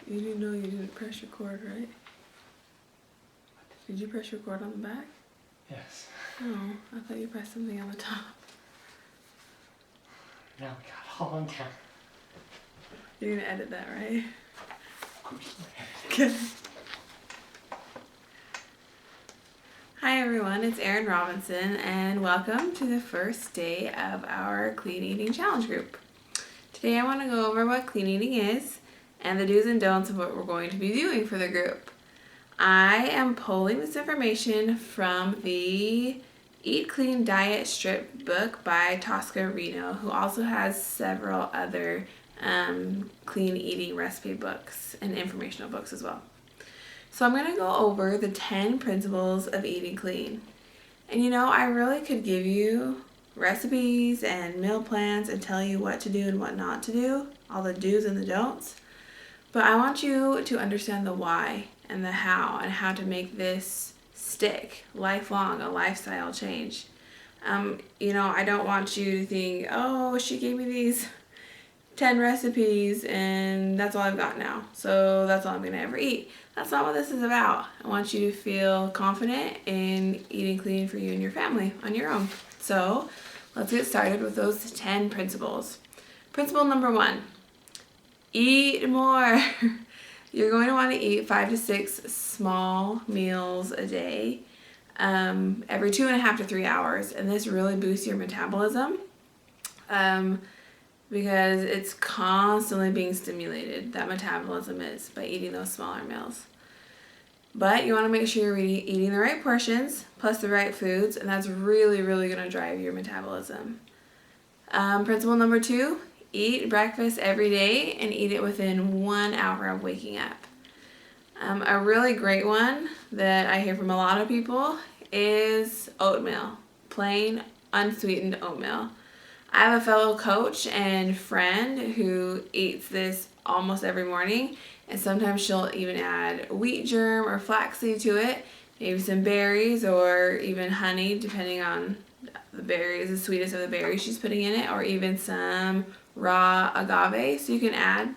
You didn't know you didn't press record, right? Did you press record on the back? Yes. Oh, I thought you pressed something on the top. Now we got all on down. You're gonna edit that, right? Of course. Good. Hi everyone, it's Erin Robinson and welcome to the first day of our Clean Eating Challenge group. Today I want to go over what clean eating is and the do's and don'ts of what we're going to be doing for the group. I am pulling this information from the Eat Clean Diet Strip book by Tosca Reno, who also has several other clean eating recipe books and informational books as well. So I'm going to go over the 10 principles of eating clean. And you know, I really could give you recipes and meal plans and tell you what to do and what not to do, all the do's and the don'ts. But I want you to understand the why and the how and how to make this stick lifelong, a lifestyle change. You know, I don't want you to think, oh, she gave me these 10 recipes and that's all I've got now, so that's all I'm gonna ever eat. That's not what this is about. I want you to feel confident in eating clean for you and your family on your own. So let's get started with those 10 principles. Principle number 1, eat more. You're going to want to eat 5 to 6 small meals a day, every 2.5 to 3 hours, and this really boosts your metabolism. Because it's constantly being stimulated, that metabolism is, by eating those smaller meals. But you want to make sure you're eating the right portions, plus the right foods, and that's really, really going to drive your metabolism. Principle number 2, eat breakfast every day and eat it within 1 hour of waking up. A really great one that I hear from a lot of people is oatmeal, plain, unsweetened oatmeal. I have a fellow coach and friend who eats this almost every morning, and sometimes she'll even add wheat germ or flaxseed to it, maybe some berries or even honey, depending on the berries, the sweetest of the berries she's putting in it, or even some raw agave, so you can add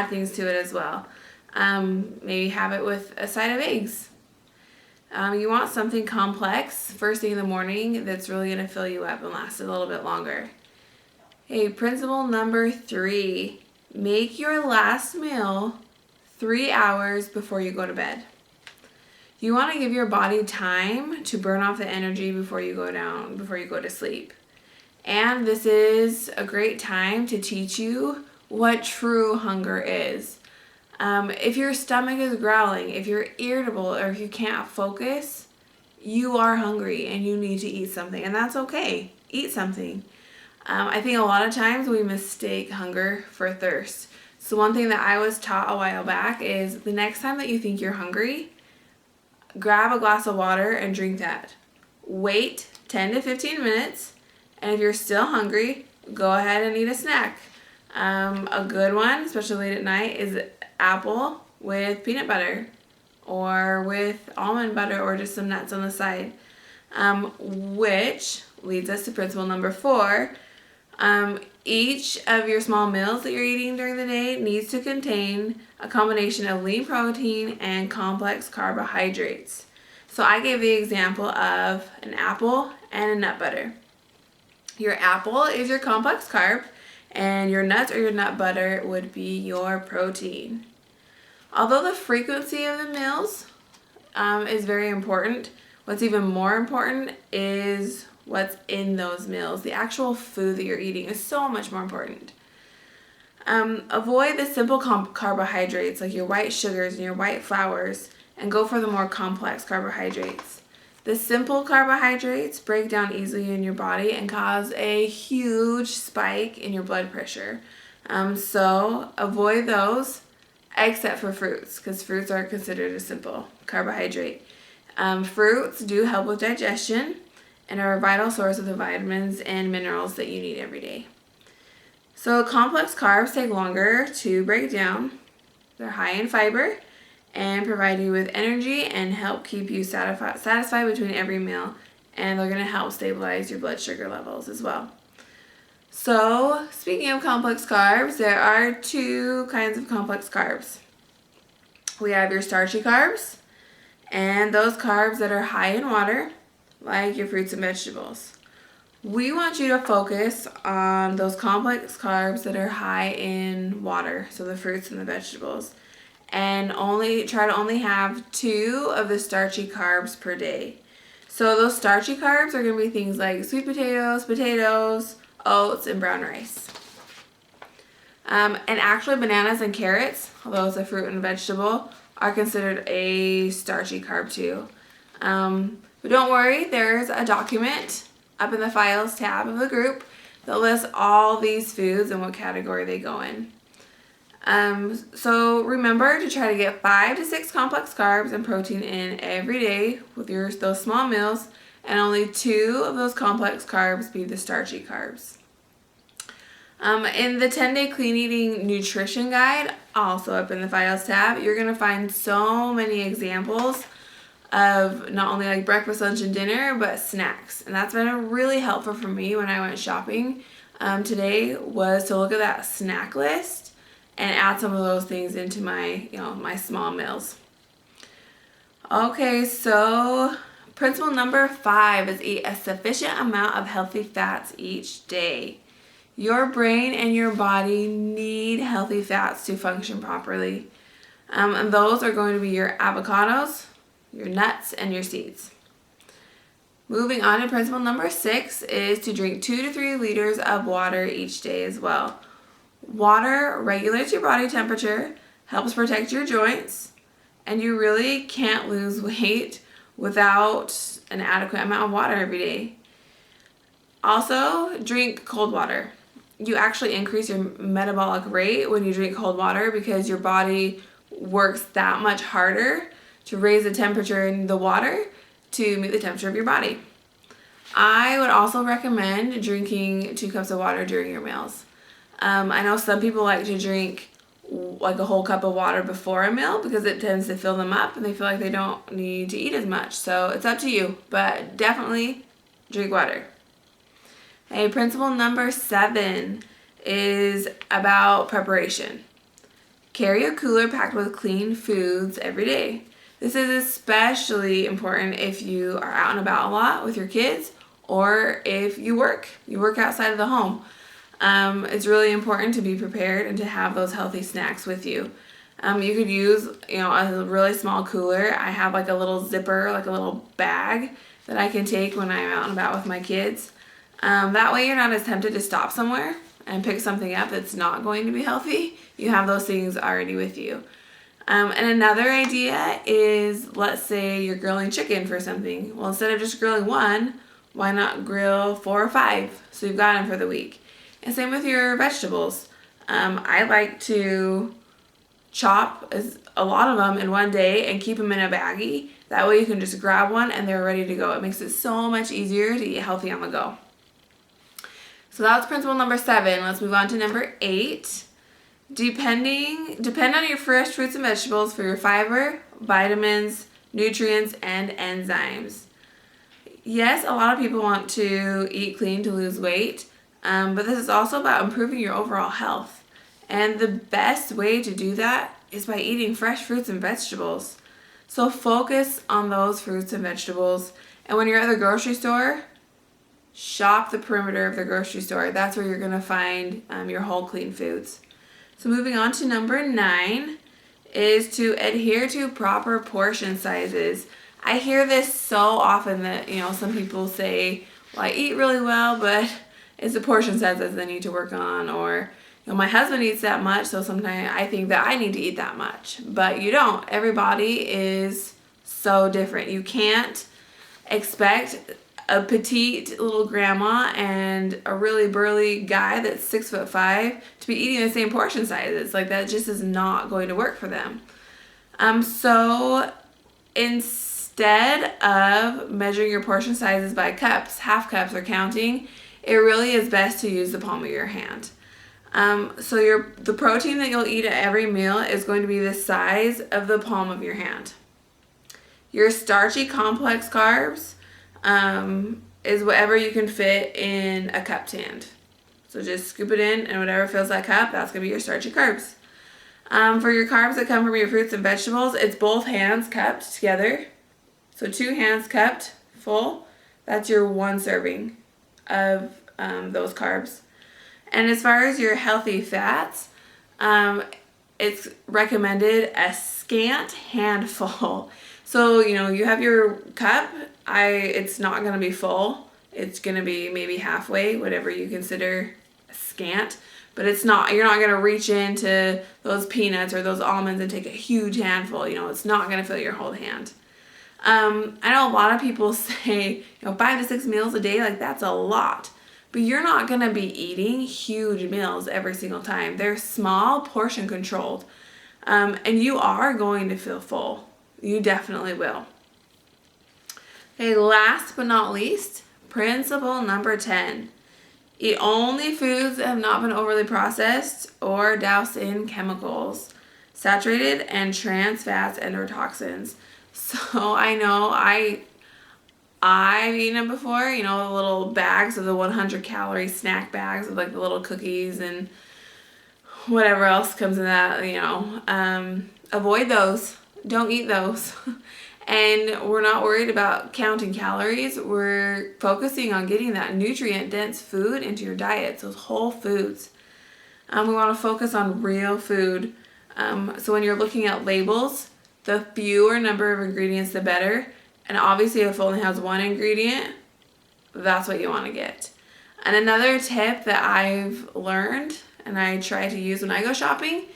things to it as well. Maybe have it with a side of eggs. You want something complex first thing in the morning that's really going to fill you up and last a little bit longer. Okay, principle number 3, make your last meal 3 hours before you go to bed. You want to give your body time to burn off the energy before you go to sleep. And this is a great time to teach you what true hunger is. If your stomach is growling, if you're irritable, or if you can't focus, you are hungry and you need to eat something, and that's okay. Eat something. I think a lot of times we mistake hunger for thirst. So one thing that I was taught a while back is the next time that you think you're hungry, grab a glass of water and drink that. Wait 10 to 15 minutes, and if you're still hungry, go ahead and eat a snack. A good one, especially late at night, is apple with peanut butter or with almond butter or just some nuts on the side, which leads us to principle number 4. Each of your small meals that you're eating during the day needs to contain a combination of lean protein and complex carbohydrates. So I gave the example of an apple and a nut butter. Your apple is your complex carb, and your nuts or your nut butter would be your protein. Although the frequency of the meals is very important, what's even more important is what's in those meals. The actual food that you're eating is so much more important. Avoid the simple carbohydrates like your white sugars and your white flours, and go for the more complex carbohydrates. The simple carbohydrates break down easily in your body and cause a huge spike in your blood pressure. So avoid those except for fruits, because fruits are considered a simple carbohydrate. Fruits do help with digestion and are a vital source of the vitamins and minerals that you need every day. So complex carbs take longer to break down. They're high in fiber and provide you with energy and help keep you satisfied between every meal, and they're going to help stabilize your blood sugar levels as well. So speaking of complex carbs, there are 2 kinds of complex carbs. We have your starchy carbs and those carbs that are high in water, like your fruits and vegetables. We want you to focus on those complex carbs that are high in water, so the fruits and the vegetables, and try to only have 2 of the starchy carbs per day. So those starchy carbs are going to be things like sweet potatoes, oats, and brown rice. And actually bananas and carrots, although it's a fruit and vegetable, are considered a starchy carb too. But don't worry, there's a document up in the files tab of the group that lists all these foods and what category they go in. So remember to try to get 5 to 6 complex carbs and protein in every day with those small meals, and only 2 of those complex carbs be the starchy carbs. In the 10-day clean eating nutrition guide, also up in the files tab, you're going to find so many examples of not only like breakfast, lunch, and dinner, but snacks. And that's been really helpful for me when I went shopping today, was to look at that snack list and add some of those things into my, my small meals. Okay, so principle number 5 is eat a sufficient amount of healthy fats each day. Your brain and your body need healthy fats to function properly. And those are going to be your avocados, your nuts, and your seeds. Moving on to principle number 6 is to drink 2 to 3 liters of water each day as well. Water regulates your body temperature, helps protect your joints, and you really can't lose weight without an adequate amount of water every day. Also, drink cold water. You actually increase your metabolic rate when you drink cold water because your body works that much harder to raise the temperature in the water to meet the temperature of your body. I would also recommend drinking 2 cups of water during your meals. I know some people like to drink like a whole cup of water before a meal because it tends to fill them up and they feel like they don't need to eat as much. So it's up to you, but definitely drink water. Okay, principle number 7 is about preparation. Carry a cooler packed with clean foods every day. This is especially important if you are out and about a lot with your kids or if you work outside of the home. It's really important to be prepared and to have those healthy snacks with you. You could use, a really small cooler. I have like a little zipper, like a little bag that I can take when I'm out and about with my kids. That way you're not as tempted to stop somewhere and pick something up that's not going to be healthy. You have those things already with you. And another idea is, let's say you're grilling chicken for something. Well, instead of just grilling 1, why not grill 4 or 5 so you've got them for the week? And same with your vegetables. I like to chop a lot of them in one day and keep them in a baggie. That way you can just grab one and they're ready to go. It makes it so much easier to eat healthy on the go. So that's principle number 7. Let's move on to number 8. Depend on your fresh fruits and vegetables for your fiber, vitamins, nutrients, and enzymes. Yes, a lot of people want to eat clean to lose weight, but this is also about improving your overall health. And the best way to do that is by eating fresh fruits and vegetables. So focus on those fruits and vegetables. And when you're at the grocery store, shop the perimeter of the grocery store. That's where you're going to find your whole clean foods. So moving on to number 9 is to adhere to proper portion sizes. I hear this so often that, some people say, well, I eat really well, but it's the portion sizes I need to work on. Or, my husband eats that much, so sometimes I think that I need to eat that much. But you don't. Everybody is so different. You can't expect a petite little grandma and a really burly guy that's 6'5" to be eating the same portion sizes. Like, that just is not going to work for them. So instead of measuring your portion sizes by cups, half cups, or counting, it really is best to use the palm of your hand. So the protein that you'll eat at every meal is going to be the size of the palm of your hand. Your starchy complex carbs is whatever you can fit in a cupped hand. So just scoop it in and whatever fills that cup, that's going to be your starchy carbs. For your carbs that come from your fruits and vegetables, it's both hands cupped together. So 2 hands cupped full, that's your 1 serving of those carbs. And as far as your healthy fats, it's recommended a scant handful. So, you have your cup, it's not going to be full. It's going to be maybe halfway, whatever you consider scant. But you're not going to reach into those peanuts or those almonds and take a huge handful. It's not going to fill your whole hand. I know a lot of people say, 5 to 6 meals a day, like that's a lot. But you're not going to be eating huge meals every single time. They're small, portion controlled. And you are going to feel full. You definitely will. Okay, last but not least, principle number 10. Eat only foods that have not been overly processed or doused in chemicals, saturated and trans fats and or toxins. So I know I've eaten them before, the little bags of the 100 calorie snack bags with like the little cookies and whatever else comes in that, avoid those. Don't eat those. And we're not worried about counting calories. We're focusing on getting that nutrient-dense food into your diet, those whole foods. We want to focus on real food. So when you're looking at labels, the fewer number of ingredients, the better. And obviously, if it only has 1 ingredient, that's what you want to get. And another tip that I've learned and I try to use when I go shopping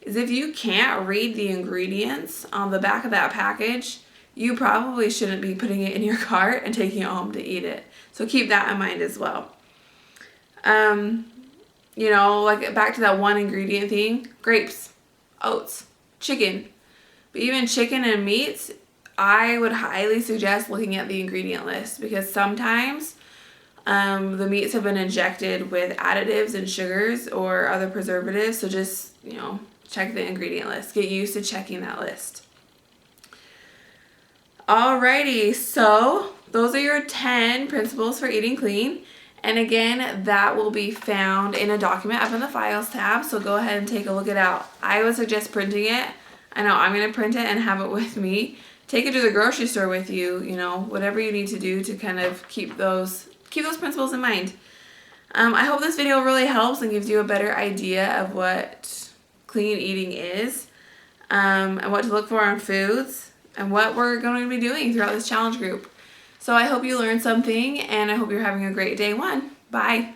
is if you can't read the ingredients on the back of that package, you probably shouldn't be putting it in your cart and taking it home to eat it. So keep that in mind as well. Like back to that 1 ingredient thing, grapes, oats, chicken. But even chicken and meats, I would highly suggest looking at the ingredient list because sometimes the meats have been injected with additives and sugars or other preservatives. So just, check the ingredient list. Get used to checking that list. Alrighty, so those are your 10 principles for eating clean. And again, that will be found in a document up in the Files tab, so go ahead and take a look at it out. I would suggest printing it. I know I'm going to print it and have it with me. Take it to the grocery store with you, whatever you need to do to kind of keep those principles in mind. I hope this video really helps and gives you a better idea of what clean eating is, and what to look for in foods, and what we're going to be doing throughout this challenge group. So I hope you learned something, and I hope you're having a great day 1. Bye.